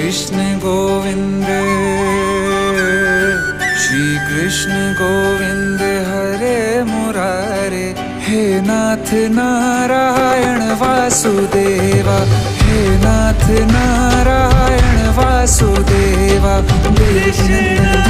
कृष्ण गोविंद, श्री कृष्ण गोविंद हरे मुरारे। हे नाथ नारायण वासुदेवा, हे नाथ नारायण वासुदेवा। देवकी नंदन